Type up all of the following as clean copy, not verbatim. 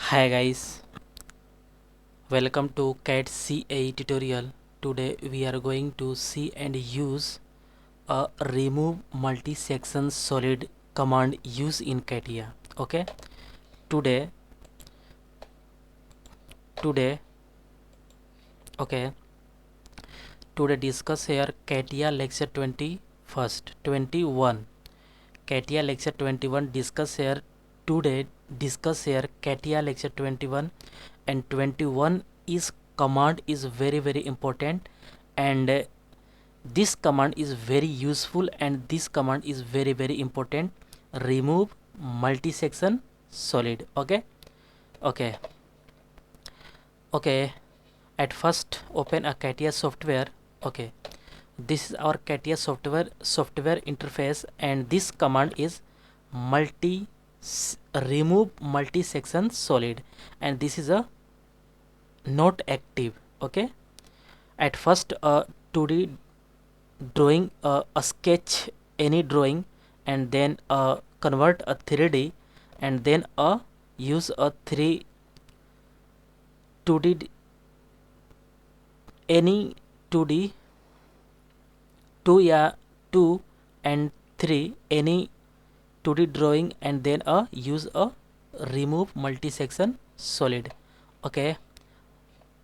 Hi guys, welcome to CAD CA tutorial. Today we are going to see and use a remove multi-section solid command used in CATIA. Okay, today, today, okay, today discuss here CATIA lecture 21. CATIA lecture 21 discuss here today. Discuss here CATIA lecture 21 and 21 is command is very important, and this command is very useful, and this command is very important. Remove multi-section solid. Okay. Okay, at first open a CATIA software. Okay, this is our CATIA software interface, and this command is remove multi-section solid, and this is a not active. Okay, at first 2D drawing, a sketch any drawing, and then convert a 3D, and then use a 2D any 2D 2 and 3 any 2D drawing, and then use a remove multi-section solid. Okay,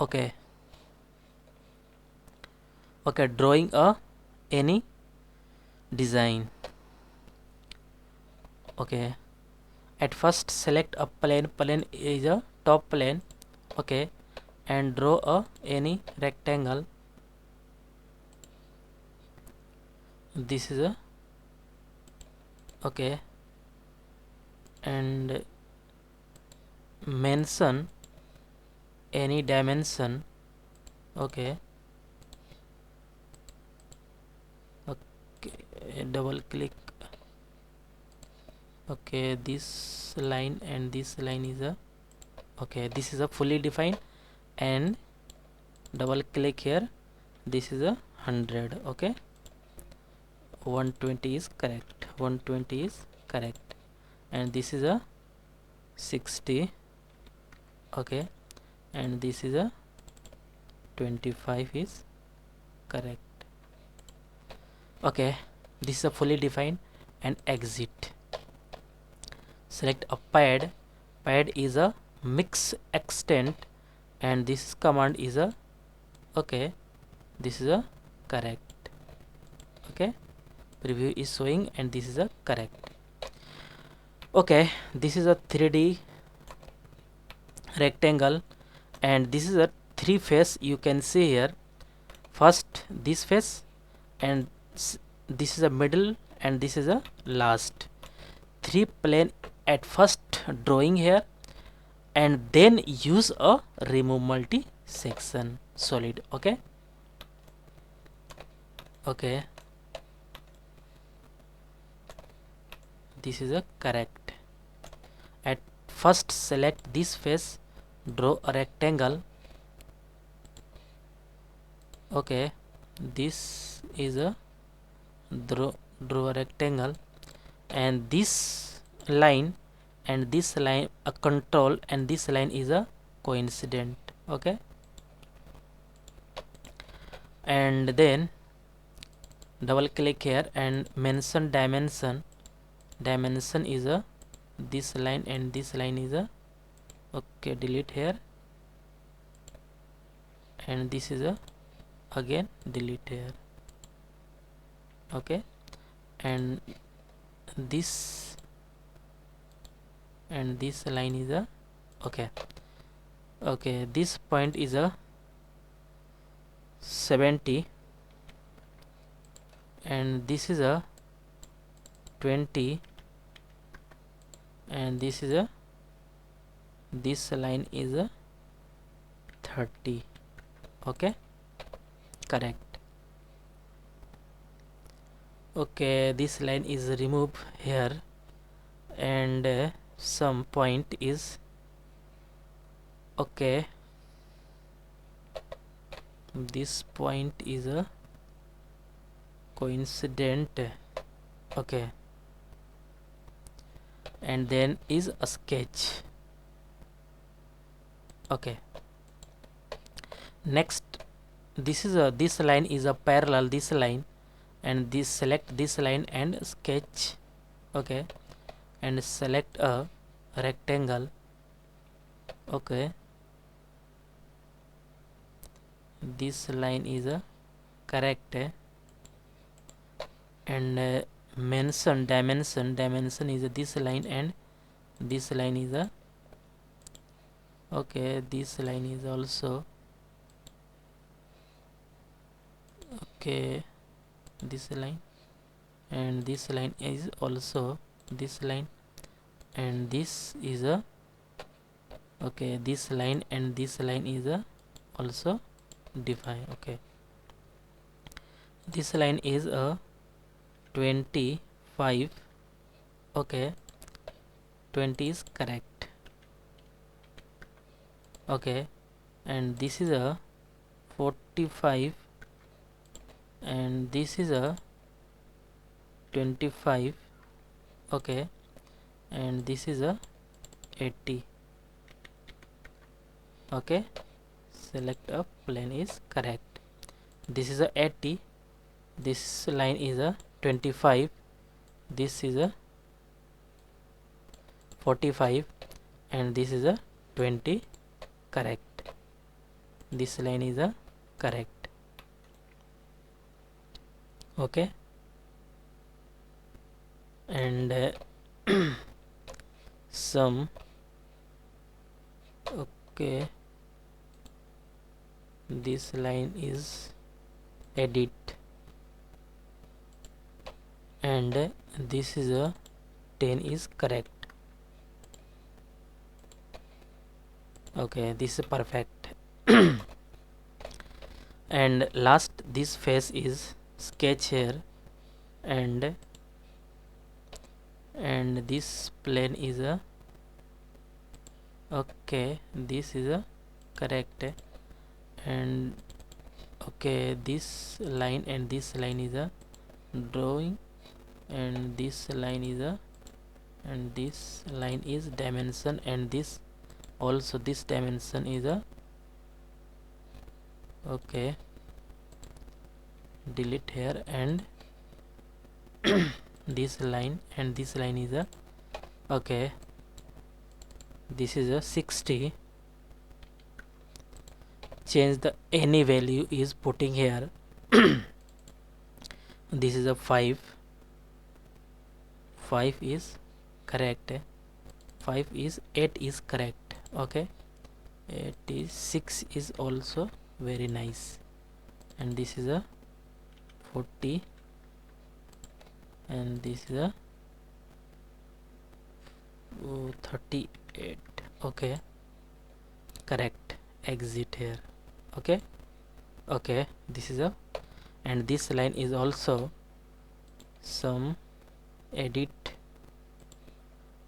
okay, okay, drawing any design. Okay, at first select a plane is a top plane. Okay, and draw any rectangle. This is a okay, and mention any dimension. Okay, double click. Okay, this line and this line is a okay, this is a fully defined, and double click here. This is a 100. Okay, 120 is correct, 120 is correct, and this is a 60. Okay, and this is a 25 is correct. Okay, this is a fully defined, and exit. Select a pad is a mix extent, and this command is a okay, this is a correct. Okay, preview is showing, and this is a correct. Okay, this is a 3D rectangle, and this is a 3 face. You can see here, first this face, and this is a middle, and this is a last. 3 plane at first drawing here, and then use a remove multi section solid. Okay, okay, this is a correct. At first select this face, draw a rectangle. Okay, this is a draw a rectangle, and this line and this line a control, and this line is a coincident. Okay, and then double click here and mention dimension. Dimension is a this line, and this line is a okay, delete here, and this is a again delete here. Okay, and this and this line is a okay, okay, this point is a 70, and this is a 20, and this is a this line is a 30. Okay, correct. Okay, this line is removed here, and some point is okay, this point is a coincident. Okay, and then is a sketch. Okay, next, this line is a parallel this line, and this select this line and sketch. Okay, and select a rectangle. Okay, this line is a correct, and mention dimension is this line, and this line is a okay, this line is also okay, this line, and this line is also this line, and this is a okay, this line and this line is a also define. Okay, this line is a 25. Okay, 20 is correct. Okay, and this is a 45, and this is a 25. Okay, and this is a 80. Okay, select a plane is correct. This is a 80, this line is a 25, this is a 45, and this is a 20. Correct, this line is a correct. Okay, and some okay, this line is edit, and this is a 10 is correct. Okay, this is perfect. And last, this face is sketch here, and this plane is a okay, this is a correct, and okay, this line and this line is a drawing, and this line is a and this line is dimension, and this also this dimension is a okay, delete here, and this line and this line is a okay, this is a 60. Change the any value is putting here. This is a 5 is correct, 5 is 8 is correct. Okay, 86 is also very nice, and this is a 40, and this is a 38. Okay, correct, exit here. Okay, okay, this is a and this line is also some edit,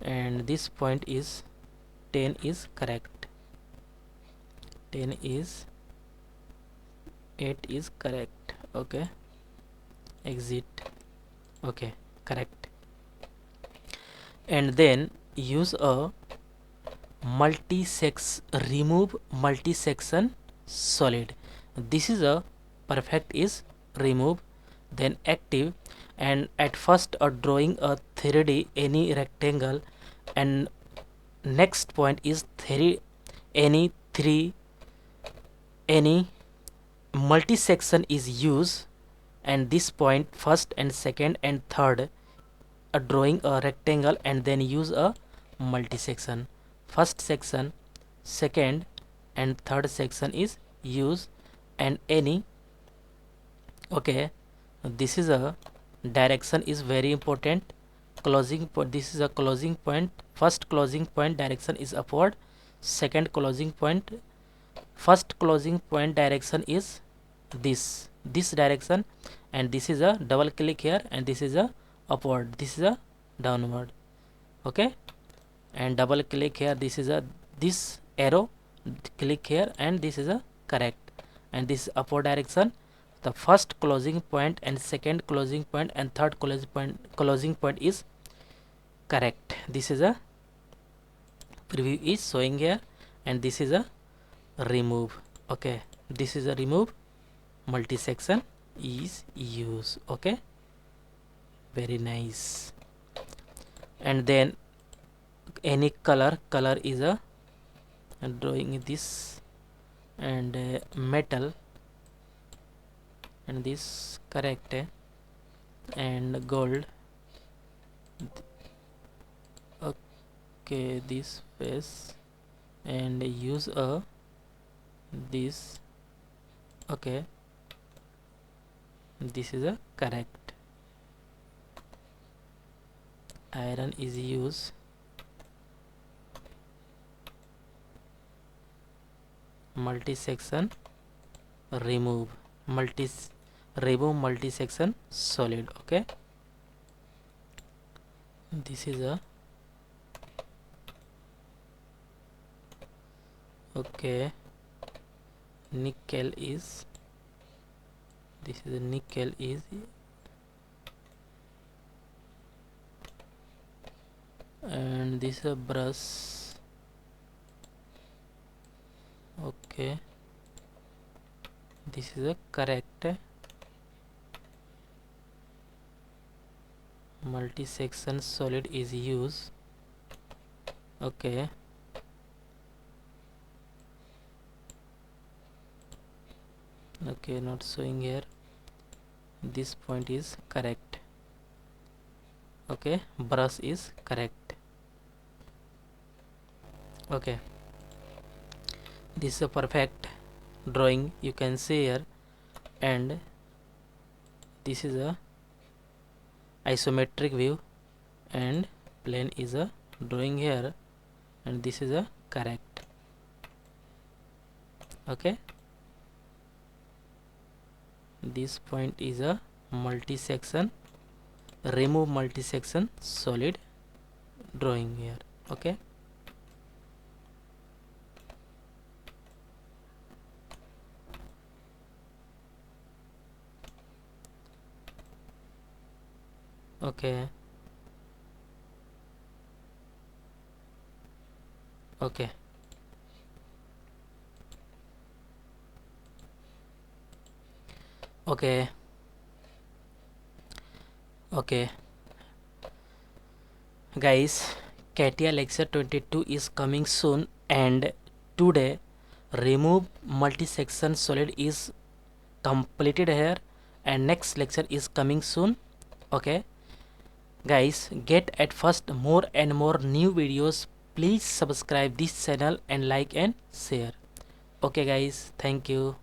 and this point is 10 is correct, 10 is 8 is correct. Okay, exit. Okay, correct, and then use a remove multi-section solid. This is a perfect is remove, then active, and at first drawing a 3D any rectangle, and next point is any multi-section is used, and this point first and second and third drawing a rectangle, and then use a multi-section. First section, second and third section is used, and any okay, this is a direction is very important. Closing point, this is a closing point. First closing point direction is upward, second closing point, first closing point direction is this direction, and this is a double click here, and this is a upward, this is a downward. Okay, and double click here, this is a this arrow, click here, and this is a correct, and this is upward direction. The first closing point and second closing point and third closing point is correct. This is a preview is showing here, and this is a remove. Okay, this is a remove multi-section is used. Okay, very nice. And then any color is a drawing this, and metal, and this correct, and gold. Okay, this face, and use a this. Okay, this is a correct. Iron is used. Multi-section remove multi-section solid. Okay, this is a okay. Nickel is, this is a nickel is, and this is a brush. Okay, this is a correct. Multi-section solid is used. Okay, okay, not showing here. This point is correct. Okay, brush is correct. Okay, this is a perfect drawing, you can see here. And this is a isometric view, and plane is a drawing here, and this is a correct. Okay, this point is a multi-section, remove multi-section solid drawing here. Okay, okay, okay, okay, okay. Guys, CATIA lecture 22 is coming soon, and today remove multi-section solid is completed here, and next lecture is coming soon. Okay guys, get at first more and more new videos. Please subscribe this channel and like and share. Okay guys, thank you.